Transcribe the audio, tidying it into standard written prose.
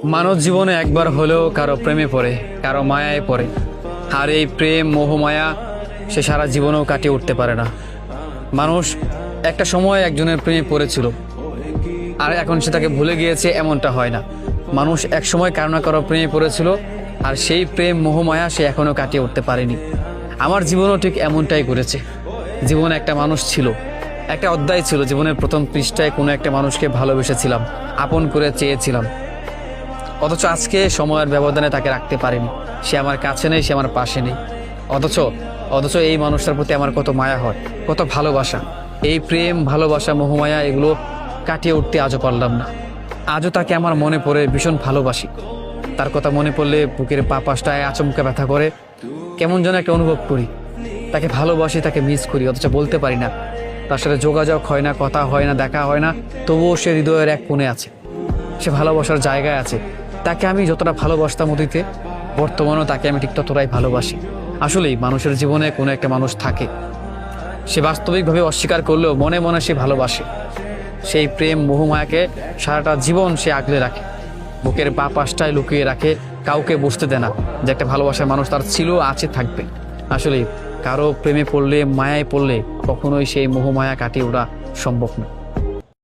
মানব জীবনে একবার হলেও কারো প্রেমে পড়ে, কারো মায়ায় পড়ে। আর এই প্রেম মোহমায়া সে সারা জীবনেও কাটিয়ে উঠতে পারে না। মানুষ একটা সময় একজনের প্রেমে পড়েছিল, আর এখন সে তাকে ভুলে গিয়েছে, এমনটা হয় না। মানুষ এক সময় কারো না কারো প্রেমে পড়েছিল, আর সেই প্রেম মোহমায়া সে এখনও কাটিয়ে উঠতে পারেনি। আমার জীবনও ঠিক এমনটাই করেছে। জীবনে একটা মানুষ ছিল, একটা অধ্যায় ছিল, জীবনের প্রথম পৃষ্ঠায় কোনো একটা মানুষকে ভালোবেসেছিলাম, আপন করে চেয়েছিলাম। অথচ আজকে সময়ের ব্যবধানে তাকে রাখতে পারিনি। সে আমার কাছে নেই, সে আমার পাশে নেই। অথচ অথচ এই মানুষটার প্রতি আমার কত মায়া হয়, কত ভালোবাসা। এই প্রেম, ভালোবাসা, মোহমায়া এগুলো কাটিয়ে উঠতে আজও পারলাম না। আজও তাকে আমার মনে পড়ে, ভীষণ ভালোবাসি। তার কথা মনে পড়লে বুকের পা পাশটায় আচমকা ব্যথা করে, কেমন যেন একটা অনুভব করি। তাকে ভালোবাসি, তাকে মিস করি, অথচ বলতে পারি না। তার সাথে যোগাযোগ হয় না, কথা হয় না, দেখা হয় না, তবুও সে হৃদয়ের এক কোণে আছে, সে ভালোবাসার জায়গায় আছে। তাকে আমি যতটা ভালোবাসতাম অতীতে, বর্তমানেও তাকে আমি ঠিক ততটাই ভালোবাসি। আসলেই মানুষের জীবনে কোনো একটা মানুষ থাকে, সে বাস্তবিকভাবে অস্বীকার করলেও মনে মনে সে ভালোবাসে। সেই প্রেম মোহমায়াকে সারাটা জীবন সে আগলে রাখে, বুকের পা পাশটায় লুকিয়ে রাখে, কাউকে বুঝতে দেয় না যে একটা ভালোবাসার মানুষ তার ছিল, আছে, থাকবে। আসলে কারো প্রেমে পড়লে, মায়ায় পড়লে কখনোই সেই মোহমায়া কাটিয়ে ওঠা সম্ভব না।